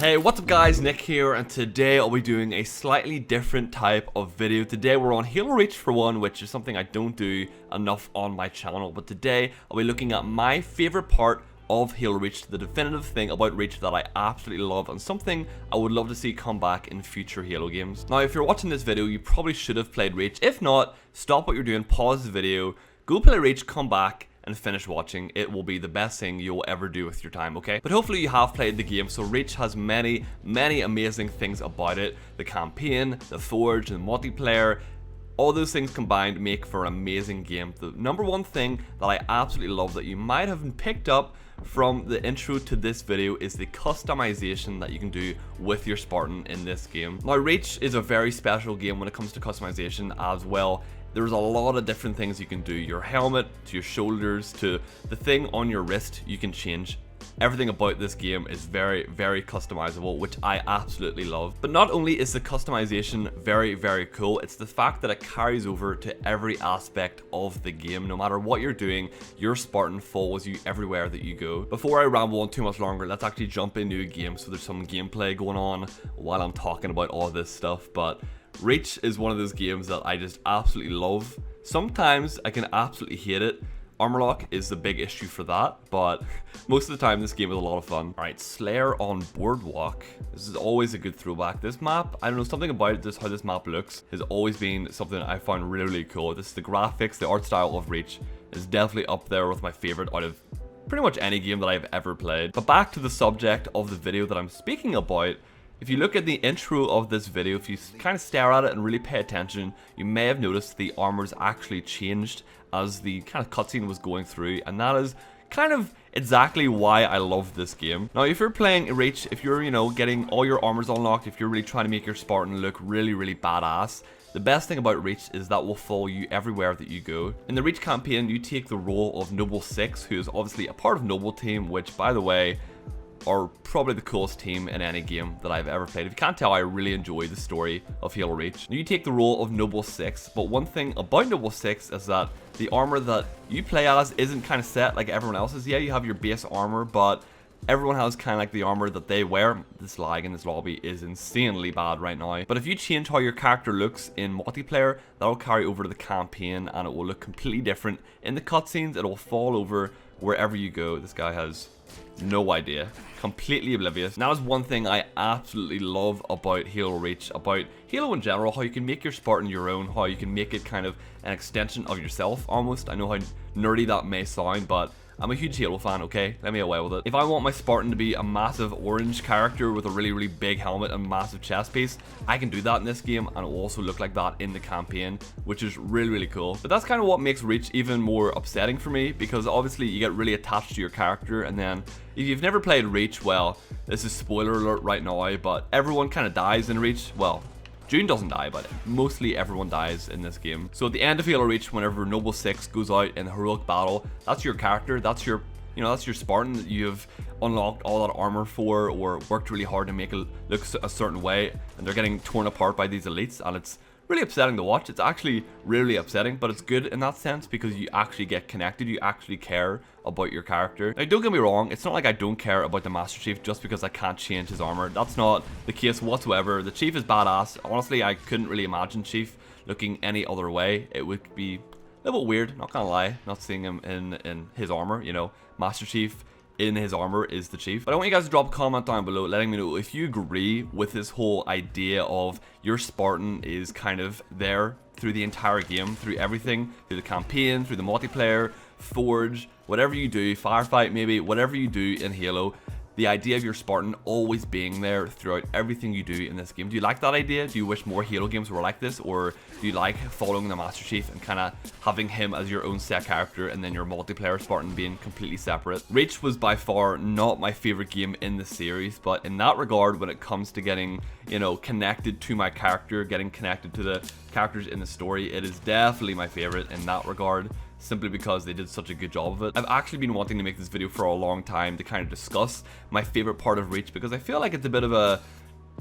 Hey, what's up guys, Nick here, and today I'll be doing a slightly different type of video. Today we're on Halo Reach for one, which is something I don't do enough on my channel, but today I'll be looking at my favorite part of Halo Reach, the definitive thing about Reach that I absolutely love, and something I would love to see come back in future Halo games. Now, if you're watching this video, you probably should have played Reach. If not, stop what you're doing, pause the video, go play Reach, come back, and finish watching. It will be the best thing you'll ever do with your time, okay? But hopefully you have played the game. So Reach has many amazing things about it. The campaign, the forge, the multiplayer, all those things combined make for an amazing game. The number one thing that I absolutely love that you might have picked up from the intro to this video is the customization that you can do with your Spartan in this game. Now, Reach is a very special game when it comes to customization as well. There's a lot of different things you can do. Your helmet, to your shoulders, to the thing on your wrist, you can change. Everything about this game is very customizable, which I absolutely love. But not only is the customization very cool, it's the fact that it carries over to every aspect of the game. No matter what you're doing, your Spartan follows you everywhere that you go. Before I ramble on too much longer, let's actually jump into a game. So there's some gameplay going on while I'm talking about all this stuff, but Reach is one of those games that I just absolutely love. Sometimes I can absolutely hate it. Armor lock is the big issue for that, but most of the time this game is a lot of fun. Alright, Slayer on Boardwalk. This is always a good throwback. This map, I don't know, something about it, just how this map looks, has always been something I found really cool. This is the graphics, the art style of Reach is definitely up there with my favorite out of pretty much any game that I've ever played. But back to the subject of the video that I'm speaking about. If you look at the intro of this video, if you kind of stare at it and really pay attention, you may have noticed the armor's actually changed as the kind of cutscene was going through, and that is kind of exactly why I love this game. Now, if you're playing Reach, if you're, getting all your armors unlocked, if you're really trying to make your Spartan look really badass, the best thing about Reach is that will follow you everywhere that you go. In the Reach campaign, you take the role of Noble 6, who is obviously a part of Noble Team, which, by the way, are probably the coolest team in any game that I've ever played. If you can't tell, I really enjoy the story of Halo Reach. Now, you take the role of Noble 6, but one thing about Noble 6 is that the armor that you play as isn't kind of set like everyone else's. Yeah, you have your base armor, but everyone has kind of like the armor that they wear. This lag in this lobby is insanely bad right now. But if you change how your character looks in multiplayer, that'll carry over to the campaign, and it will look completely different. In the cutscenes, it will fall over wherever you go. This guy has no idea, completely oblivious. And that is one thing I absolutely love about Halo Reach, about Halo in general, how you can make your Spartan your own, how you can make it kind of an extension of yourself almost. I know how nerdy that may sound, but I'm a huge Halo fan, okay? Let me away with it. If I want my Spartan to be a massive orange character with a really big helmet and massive chest piece, I can do that in this game, and it will also look like that in the campaign, which is really cool. But that's kind of what makes Reach even more upsetting for me, because obviously you get really attached to your character, and then if you've never played Reach, well, this is spoiler alert right now, but everyone kind of dies in Reach. Well, June doesn't die, but mostly everyone dies in this game. So at the end of Halo Reach, whenever Noble 6 goes out in a heroic battle, that's your character, that's your, that's your Spartan that you've unlocked all that armor for, or worked really hard to make it look a certain way, and they're getting torn apart by these elites, and it's really upsetting to watch. It's actually really upsetting, but it's good in that sense because you actually get connected, you actually care about your character. Now, don't get me wrong, it's not like I don't care about the Master Chief just because I can't change his armor. That's not the case whatsoever. The Chief is badass. Honestly, I couldn't really imagine Chief looking any other way. It would be a little bit weird, not gonna lie, not seeing him in his armor. Master Chief in his armor is the Chief. But I want you guys to drop a comment down below letting me know if you agree with this whole idea of your Spartan is kind of there through the entire game, through everything, through the campaign, through the multiplayer, forge, whatever you do, firefight maybe, whatever you do in Halo, the idea of your Spartan always being there throughout everything you do in this game. Do you like that idea? Do you wish more Halo games were like this? Or do you like following the Master Chief and kind of having him as your own set character and then your multiplayer Spartan being completely separate? Reach was by far not my favorite game in the series, but in that regard, when it comes to getting, connected to my character, getting connected to the characters in the story, it is definitely my favorite in that regard, simply because they did such a good job of it. I've actually been wanting to make this video for a long time to kind of discuss my favorite part of Reach, because I feel like it's a bit of a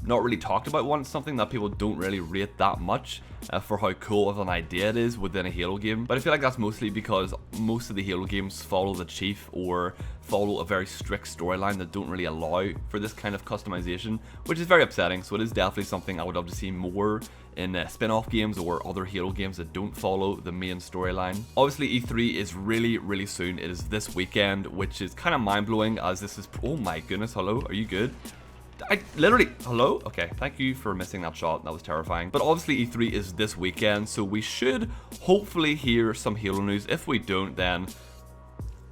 not really talked about one. It's something that people don't really rate that much for how cool of an idea it is within a Halo game. But I feel like that's mostly because most of the Halo games follow the chief or follow a very strict storyline that don't really allow for this kind of customization, which is very upsetting. So it is definitely something I would love to see more in spin-off games or other Halo games that don't follow the main storyline. Obviously E3 is really soon. It is this weekend, which is kind of mind-blowing as this is, oh my goodness, hello, are you good? I literally, hello? Okay, thank you for missing that shot, that was terrifying. But obviously E3 is this weekend, so we should hopefully hear some Halo news. If we don't, then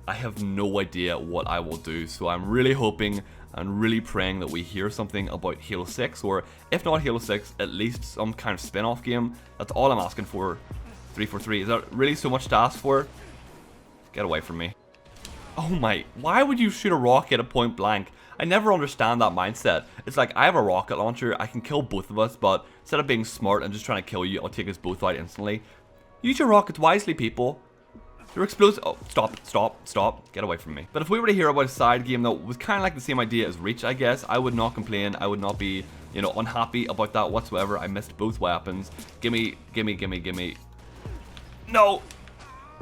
I have no idea what I will do. So I'm really hoping and really praying that we hear something about Halo 6, or if not Halo 6, at least some kind of spin-off game. That's all I'm asking for. 343, is that really so much to ask for? Get away from me. Oh my, why would you shoot a rocket at point blank? I never understand that mindset. It's like, I have a rocket launcher, I can kill both of us, but instead of being smart and just trying to kill you, I'll take us both out instantly. Use your rockets wisely, people. They're explosive. Oh, stop. Get away from me. But if we were to hear about a side game that was kind of like the same idea as Reach, I guess, I would not complain. I would not be, you know, unhappy about that whatsoever. I missed both weapons. Gimme. No!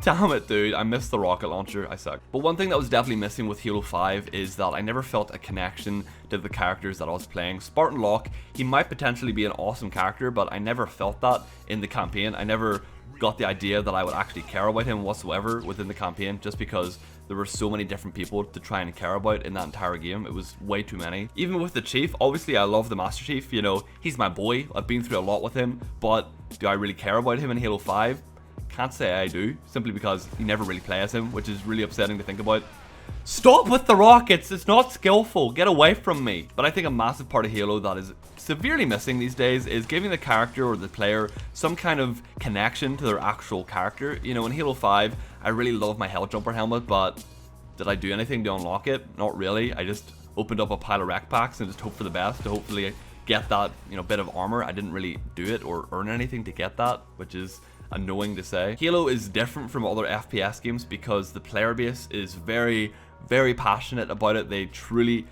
Damn it, dude. I missed the rocket launcher. I suck. But one thing that was definitely missing with Halo 5 is that I never felt a connection to the characters that I was playing. Spartan Locke, he might potentially be an awesome character, but I never felt that in the campaign. I never got the idea that I would actually care about him whatsoever within the campaign, just because there were so many different people to try and care about in that entire game. It was way too many. Even with the Chief, obviously I love the Master Chief, you know, he's my boy. I've been through a lot with him, but do I really care about him in Halo 5? Can't say I do, simply because you never really play as him, which is really upsetting to think about. Stop with the rockets, it's not skillful, get away from me. But I think a massive part of Halo that is severely missing these days is giving the character or the player some kind of connection to their actual character. You know, in Halo 5, I really love my Helljumper helmet, but did I do anything to unlock it? Not really. I just opened up a pile of rec packs and just hoped for the best to hopefully get that, you know, bit of armor. I didn't really do it or earn anything to get that, which is annoying to say. Halo is different from other FPS games because the player base is very passionate about it. They truly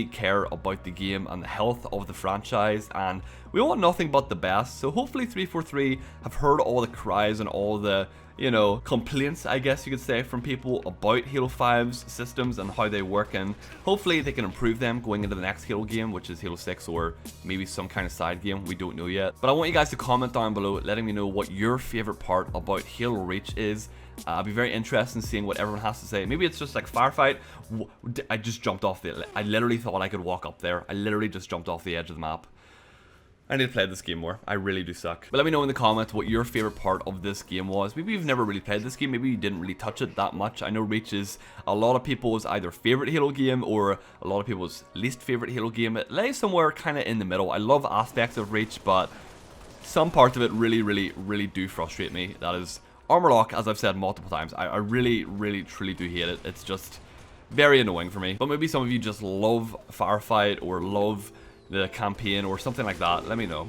care about the game and the health of the franchise, and we want nothing but the best. So hopefully 343 have heard all the cries and all the, you know, complaints, I guess you could say, from people about Halo 5's systems and how they work, and hopefully they can improve them going into the next Halo game, which is Halo 6 or maybe some kind of side game. We don't know yet. But I want you guys to comment down below letting me know what your favorite part about Halo Reach is. I'll be very interested in seeing what everyone has to say. Maybe it's just like firefight. I just jumped off the... I literally thought I could walk up there. I literally just jumped off the edge of the map. I need to play this game more. I really do suck. But let me know in the comments what your favorite part of this game was. Maybe you've never really played this game. Maybe you didn't really touch it that much. I know Reach is a lot of people's either favorite Halo game or a lot of people's least favorite Halo game. It lays somewhere kind of in the middle. I love aspects of Reach, but some parts of it really do frustrate me. That is Armor Lock, as I've said multiple times. I really truly do hate it. It's just very annoying for me. But maybe some of you just love Firefight or love the campaign or something like that. Let me know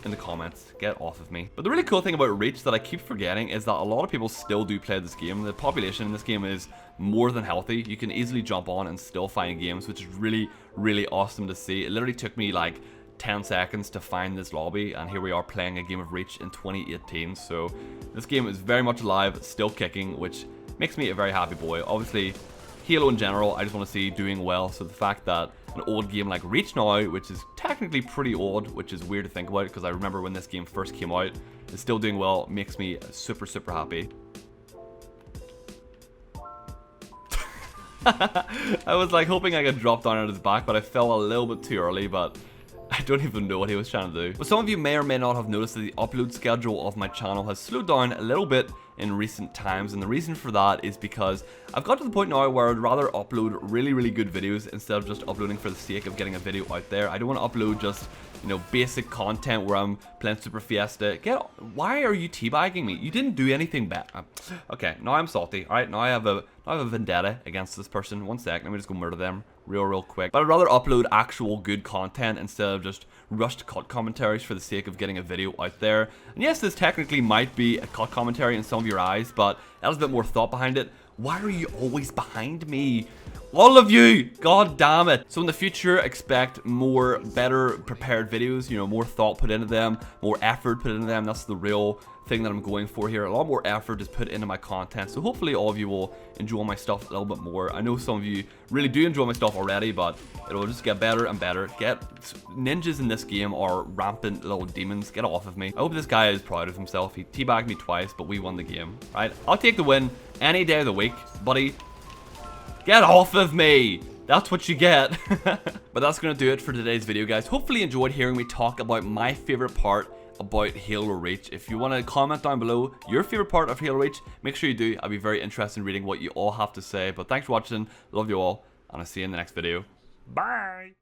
in the comments. Get off of me. But the really cool thing about Reach that I keep forgetting is that a lot of people still do play this game. The population in this game is more than healthy. You can easily jump on and still find games, which is really awesome to see. It literally took me like 10 seconds to find this lobby, and here we are playing a game of Reach in 2018. So this game is very much alive, still kicking, which makes me a very happy boy. Obviously Halo in general, I just want to see doing well, so the fact that an old game like Reach now, which is technically pretty old, which is weird to think about because I remember when this game first came out, is still doing well, makes me super happy. I was like hoping I could drop down on his back, but I fell a little bit too early, but I don't even know what he was trying to do. But some of you may or may not have noticed that the upload schedule of my channel has slowed down a little bit in recent times, and the reason for that is because I've got to the point now where I'd rather upload really good videos instead of just uploading for the sake of getting a video out there. I don't want to upload just, you know, basic content where I'm playing Super Fiesta. Why are you teabagging me? You didn't do anything bad. Okay, now I'm salty. Alright, now I have a vendetta against this person. One sec, let me just go murder them real quick. But I'd rather upload actual good content instead of just rushed cut commentaries for the sake of getting a video out there. And yes, this technically might be a cut commentary in some of your eyes, but it has a bit more thought behind it. Why are you always behind me? All of you! God damn it! So in the future, expect more better prepared videos, you know, more thought put into them, more effort put into them. That's the real thing that I'm going for here. A lot more effort is put into my content. So hopefully all of you will enjoy my stuff a little bit more. I know some of you really do enjoy my stuff already, but it'll just get better and better. Ninjas in this game are rampant little demons. Get off of me. I hope this guy is proud of himself. He teabagged me twice, but we won the game, right? I'll take the win any day of the week, buddy. Get off of me! That's what you get. But that's going to do it for today's video, guys. Hopefully you enjoyed hearing me talk about my favorite part about Halo Reach. If you want to comment down below your favorite part of Halo Reach, make sure you do. I'll be very interested in reading what you all have to say. But thanks for watching. Love you all. And I'll see you in the next video. Bye!